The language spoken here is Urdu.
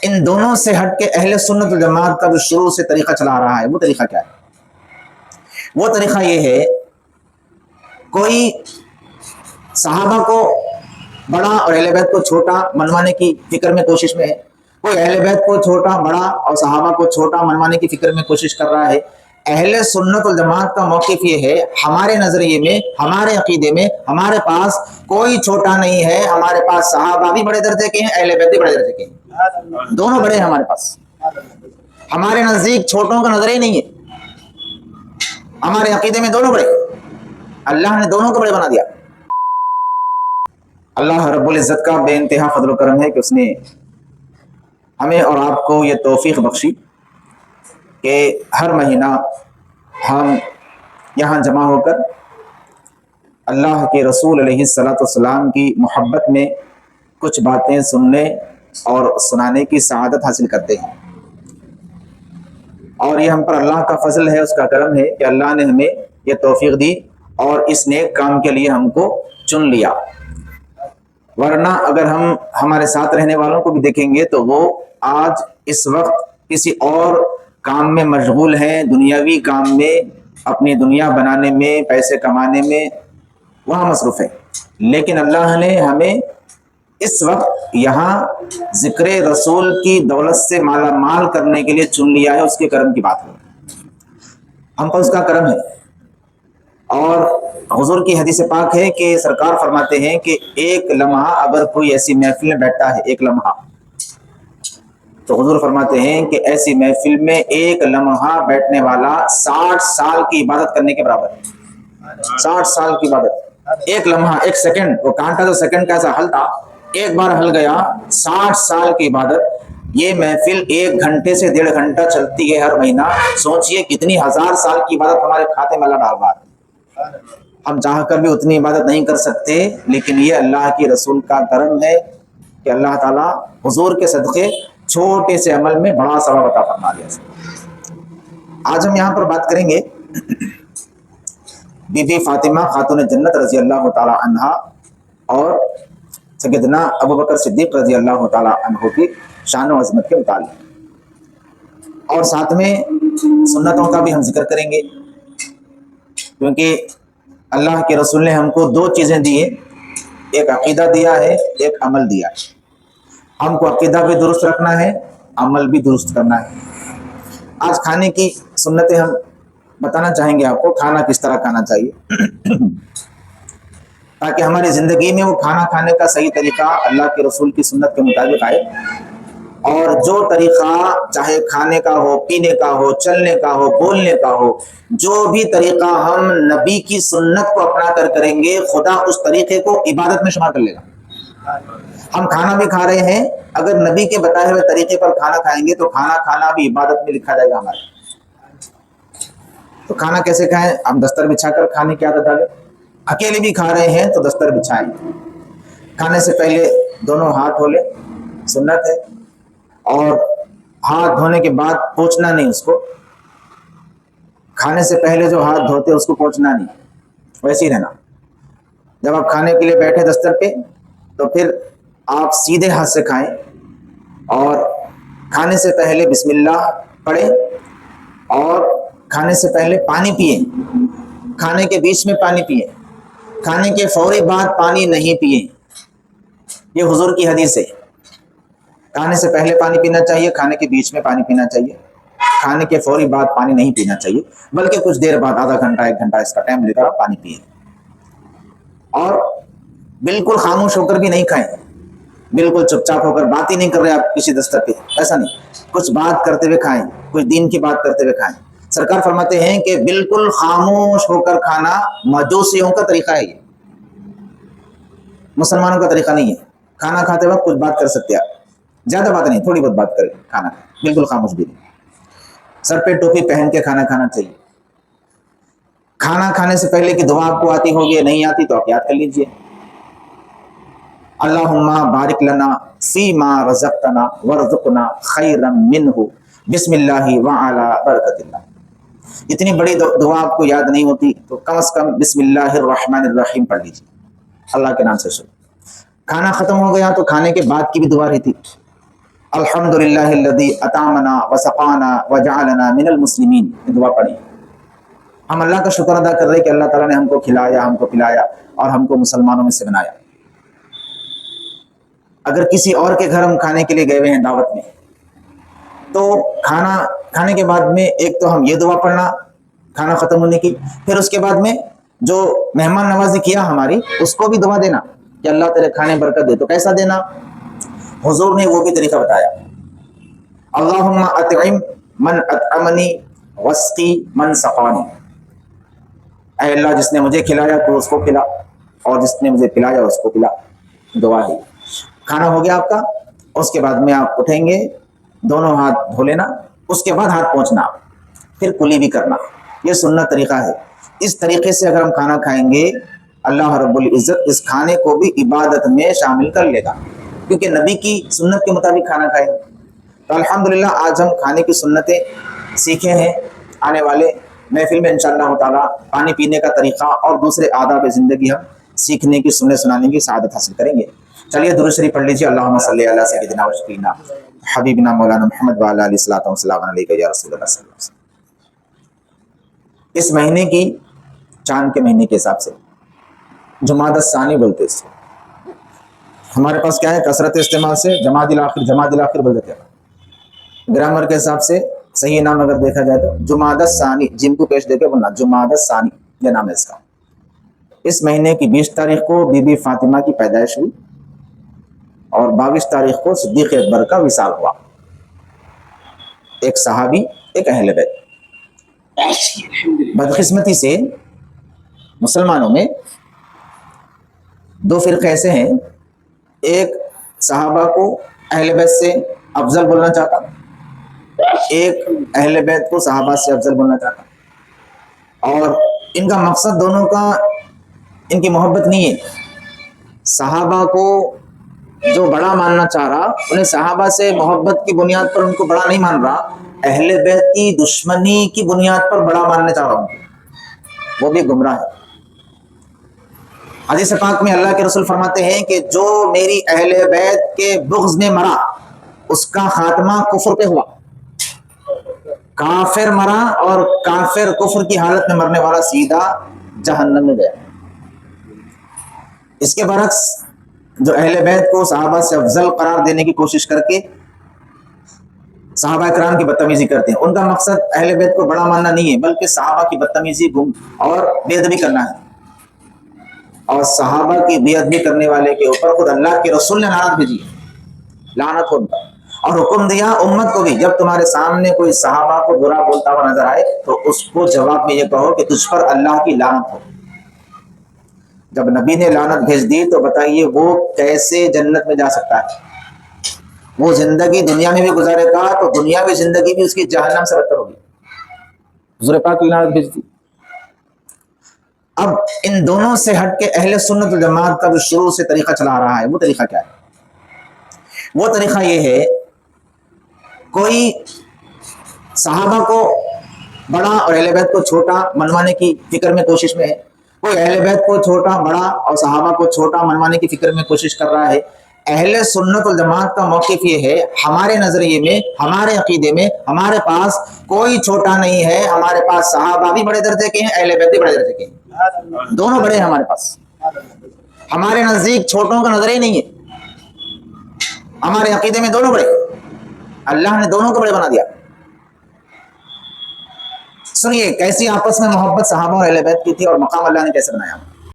ان دونوں سے ہٹ کے اہل سنت والجماعت کا جو شروع سے طریقہ چلا رہا ہے وہ طریقہ کیا ہے؟ وہ طریقہ یہ ہے، کوئی صحابہ کو بڑا اور اہل بیت کو چھوٹا منوانے کی فکر میں کوشش میں ہے، کوئی اہل بیت کو چھوٹا بڑا اور صحابہ کو چھوٹا منوانے کی فکر میں کوشش کر رہا ہے۔ اہل سنت والجماعت کا موقف یہ ہے، ہمارے نظریے میں، ہمارے عقیدے میں، ہمارے پاس کوئی چھوٹا نہیں ہے، ہمارے پاس صحابہ بھی بڑے درجے کے ہیں، اہل بیت بھی بڑے درجے کے ہیں، دونوں بڑے ہیں ہمارے پاس۔ ہمارے نزدیک چھوٹوں کا نظر ہی نہیں ہے، ہمارے عقیدے میں دونوں بڑے، اللہ نے دونوں کو بڑے بنا دیا۔ اللہ رب العزت کا بے انتہا فضل و کرم ہے کہ اس نے ہمیں اور آپ کو یہ توفیق بخشی کہ ہر مہینہ ہم یہاں جمع ہو کر اللہ کے رسول علیہ الصلاۃ والسلام کی محبت میں کچھ باتیں سننے اور سنانے کی سعادت حاصل کرتے ہیں، اور یہ ہم پر اللہ کا فضل ہے، اس کا کرم ہے کہ اللہ نے ہمیں یہ توفیق دی اور اس نیک کام کے لیے ہم کو چن لیا۔ ورنہ اگر ہم ہمارے ساتھ رہنے والوں کو بھی دیکھیں گے تو وہ آج اس وقت کسی اور کام میں مشغول ہیں، دنیاوی کام میں، اپنی دنیا بنانے میں، پیسے کمانے میں وہاں مصروف ہے، لیکن اللہ نے ہمیں اس وقت یہاں ذکر رسول کی دولت سے مالا مال کرنے کے لیے چن لیا ہے۔ اس کے کرم کی بات ہے، ہم پر اس کا کرم ہے۔ اور حضور کی حدیث پاک ہے کہ سرکار فرماتے ہیں کہ ایک لمحہ اگر کوئی ایسی محفل میں بیٹھتا ہے، ایک لمحہ، تو حضور فرماتے ہیں کہ ایسی محفل میں ایک لمحہ بیٹھنے والا 60 سال کی عبادت کرنے کے برابر ہے۔ 60 سال کی عبادت، ایک لمحہ، ایک سیکنڈ، وہ کانٹا جو سیکنڈ کا ایسا ہلتا، ایک بار ہل گیا، 60 سال کی عبادت۔ یہ محفل 1 گھنٹے سے 1.5 گھنٹہ چلتی ہے ہر مہینہ، سوچئے کتنی ہزار سال کی عبادت ہمارے کھاتے میں اللہ ڈال رہا ہے۔ ہم چاہ کر بھی اتنی عبادت نہیں کر سکتے، لیکن یہ اللہ کی رسول کا کرم ہے کہ اللہ تعالیٰ حضور کے صدقے چھوٹے سے عمل میں بڑا ثواب عطا فرما دیا۔ آج ہم یہاں پر بات کریں گے بی بی فاطمہ خاتون جنت رضی اللہ تعالی عنہا اور سیدنا ابوبکر صدیق رضی اللہ تعالی عنہ کی شان و عظمت کے متعلق، اور ساتھ میں سنتوں کا بھی ہم ذکر کریں گے، کیونکہ اللہ کے رسول نے ہم کو 2 چیزیں دی ہیں، ایک عقیدہ دیا ہے، ایک عمل دیا ہے۔ ہم کو عقیدہ بھی درست رکھنا ہے، عمل بھی درست کرنا ہے۔ آج کھانے کی سنتیں ہم بتانا چاہیں گے آپ کو، کھانا کس طرح کھانا چاہیے تاکہ ہماری زندگی میں وہ کھانا کھانے کا صحیح طریقہ اللہ کے رسول کی سنت کے مطابق آئے، اور جو طریقہ چاہے کھانے کا ہو، پینے کا ہو، چلنے کا ہو، بولنے کا ہو، جو بھی طریقہ ہم نبی کی سنت کو اپنا کر کریں گے، خدا اس طریقے کو عبادت میں شمار کر لے گا۔ ہم کھانا بھی کھا رہے ہیں، اگر نبی کے بتائے ہوئے طریقے پر کھانا کھائیں گے تو کھانا کھانا بھی عبادت میں لکھا جائے گا ہمارے۔ تو کھانا کیسے کھائیں؟ ہم دستر بچھا کر کھانے کی عادت ڈالیں، اکیلے بھی کھا رہے ہیں تو دستر بچھائیں، کھانے سے پہلے دونوں ہاتھ دھو لیں، سنت ہے، اور ہاتھ دھونے کے بعد پوچھنا نہیں، اس کو کھانے سے پہلے جو ہاتھ دھوتے اس کو پوچھنا نہیں، ویسے ہی رہنا۔ جب آپ کھانے کے لیے بیٹھے دستر پہ تو پھر آپ سیدھے ہاتھ سے کھائیں، اور کھانے سے پہلے بسم اللہ پڑھیں، اور کھانے سے پہلے پانی پئیں، کھانے کے بیچ میں پانی پئیں، کھانے کے فوری بعد پانی نہیں پئیں۔ یہ حضور کی حدیث ہے، کھانے سے پہلے پانی پینا چاہیے، کھانے کے بیچ میں پانی پینا چاہیے، کھانے کے فوری بعد پانی نہیں پینا چاہیے، بلکہ کچھ دیر بعد، آدھا گھنٹہ 1 گھنٹہ اس کا ٹائم لے کر آپ پانی پیئیں، اور بالکل خاموش ہو کر بھی نہیں کھائیں، بالکل چپ چاپ ہو کر بات ہی نہیں کر رہے آپ کسی دستر پہ، ایسا نہیں، کچھ بات کرتے ہوئے کھائیں، کچھ دین کی بات کرتے ہوئے کھائیں۔ سرکار فرماتے ہیں کہ بالکل خاموش ہو کر کھانا مجوسیوں کا طریقہ ہے، یہ مسلمانوں کا طریقہ نہیں ہے۔ کھانا کھاتے وقت کچھ بات کر سکتے آپ، زیادہ بات نہیں، تھوڑی بہت بات کریں، کھانا بالکل خاموش بھی نہیں۔ سر پہ ٹوپی پہن کے کھانا کھانا چاہیے۔ کھانا کھانے سے پہلے کی دعا آپ کو آتی ہوگی، نہیں آتی تو آپ یاد کر لیجئے، اللہم بارک لنا فی ما رزقتنا ورزقنا خیرا منہ بسم اللہ وعلی برکت اللہ۔ اتنی بڑی دعا آپ کو یاد نہیں ہوتی تو کم از کم بسم اللہ الرحمن الرحیم پڑھ لیجیے، اللہ کے نام سے شروع۔ کھانا ختم ہو گیا تو کھانے کے بعد کی بھی دعا رہتی، الحمدللہ الذی اطعمنا وسقانا وجعلنا من المسلمین، دعا پڑھی۔ ہم اللہ کا شکر ادا کر رہے ہیں کہ اللہ تعالیٰ نے ہم کو کھلایا، ہم کو پلایا اور ہم کو مسلمانوں میں سے بنایا۔ اگر کسی اور کے گھر ہم کھانے کے لیے گئے ہوئے ہیں دعوت میں، تو کھانا کھانے کے بعد میں ایک تو ہم یہ دعا پڑھنا کھانا ختم ہونے کی، پھر اس کے بعد میں جو مہمان نوازی کیا ہماری، اس کو بھی دعا دینا کہ اللہ تیرے کھانے برکت دے۔ تو کیسا دینا؟ حضور نے وہ بھی طریقہ بتایا، اللہم اطعم من اطعمنی واسقی من سقانی، اے اللہ جس نے مجھے کھلایا تو اس کو کھلا، اور جس نے مجھے پلایا اس کو پلا۔ دعا ہے۔ کھانا ہو گیا آپ کا، اس کے بعد میں آپ اٹھیں گے، دونوں ہاتھ دھو لینا، اس کے بعد ہاتھ پہنچنا، پھر کلی بھی کرنا۔ یہ سنت طریقہ ہے۔ اس طریقے سے اگر ہم کھانا کھائیں گے، اللہ رب العزت اس کھانے کو بھی عبادت میں شامل کر لے گا، کیونکہ نبی کی سنت کے مطابق کھانا کھائیں۔ تو الحمدللہ آج ہم کھانے کی سنتیں سیکھے ہیں۔ آنے والے محفل میں انشاءاللہ تعالیٰ پانی پینے کا طریقہ اور دوسرے آداب زندگی ہم سیکھنے کی، سننے سنانے کی سعادت حاصل کریں گے۔ چلیے درود شریف پڑھ لیجیے۔ اللہم صلی علی سیدنا و شفیعنا حبیبنا مولانا محمد وعلی آلہ الصلوۃ والسلام علیک یا رسول اللہ صلی اللہ علیہ وسلم۔ اس مہینے کی چاند کے مہینے کے حساب سے جمادی الثانی بولتے ہیں۔ ہمارے پاس کیا ہے کثرت استعمال سے جمادی الاخر بول دیتے ہیں۔ گرامر کے حساب سے صحیح نام اگر دیکھا جائے تو جمادی الثانی، جن کو پیش دے کے بولنا جمادی الثانی، یہ نام ہے اس کا۔ اس مہینے کی 20 تاریخ کو بی بی فاطمہ کی پیدائش ہوئی اور 22 تاریخ کو صدیق اکبر کا وصال ہوا۔ ایک صحابی، ایک اہل بیت۔ بدقسمتی سے مسلمانوں میں دو فرقے ایسے ہیں، ایک صحابہ کو اہل بیت سے افضل بولنا چاہتا، ایک اہل بیت کو صحابہ سے افضل بولنا چاہتا، اور ان کا مقصد دونوں کا، ان کی محبت نہیں ہے۔ صحابہ کو جو بڑا ماننا چاہ رہا، انہیں صحابہ سے محبت کی بنیاد پر ان کو بڑا نہیں مان رہا، اہل بیت کی دشمنی کی بنیاد پر بڑا ماننے چاہ رہا ہوں، وہ بھی گمراہ ہے۔ حدیث پاک میں اللہ کے رسول فرماتے ہیں کہ جو میری اہل بیت کے بغض میں مرا، اس کا خاتمہ کفر پہ ہوا۔ کافر مرا اور کافر کفر کی حالت میں مرنے والا سیدھا جہنم میں گیا۔ اس کے برعکس جو اہل بیت کو صحابہ سے افضل قرار دینے کی کوشش کر کے صحابہ کرام کی بدتمیزی کرتے ہیں، ان کا مقصد اہل بیت کو بڑا ماننا نہیں ہے، بلکہ صحابہ کی بدتمیزی اور بے ادبی کرنا ہے۔ اور صحابہ کی بے ادبی کرنے والے کے اوپر خود اللہ کے رسول نے لعنت بھیجی، لعنت ہو، اور حکم دیا امت کو بھی، جب تمہارے سامنے کوئی صحابہ کو برا بولتا ہوا نظر آئے تو اس کو جواب میں یہ کہو کہ تجھ پر اللہ کی لعنت ہو۔ جب نبی نے لعنت بھیج دی تو بتائیے وہ کیسے جنت میں جا سکتا ہے؟ وہ زندگی دنیا میں بھی گزارے گا تو دنیاوی زندگی بھی اس کی جہنم سے بدتر ہوگی۔ حضور پاک لعنت بھیج دی۔ اب ان دونوں سے ہٹ کے اہل سنت والجماعت کا جو شروع سے طریقہ چلا رہا ہے، وہ طریقہ کیا ہے؟ وہ طریقہ یہ ہے، کوئی صحابہ کو بڑا اور اہل بیت کو چھوٹا منوانے کی فکر میں کوشش میں ہے، کوئی اہل بیت کو چھوٹا بڑا اور صحابہ کو چھوٹا منوانے کی فکر میں کوشش کر رہا ہے۔ اہل سنت والجماعت کا موقف یہ ہے، ہمارے نظریے میں، ہمارے عقیدے میں، ہمارے پاس کوئی چھوٹا نہیں ہے، ہمارے پاس صحابہ بھی بڑے درجے کے ہیں، اہل بیت بھی بڑے درجے کے ہیں، دونوں بڑے ہیں ہمارے پاس۔ ہمارے نزدیک چھوٹوں کا نظر ہی نہیں ہے، ہمارے عقیدے میں دونوں بڑے، اللہ نے دونوں کو بڑے بنا دیا۔ سنیے کیسی آپس میں محبت صحابہ اور اہل بیت کی تھی اور مقام اللہ نے کیسے بنایا۔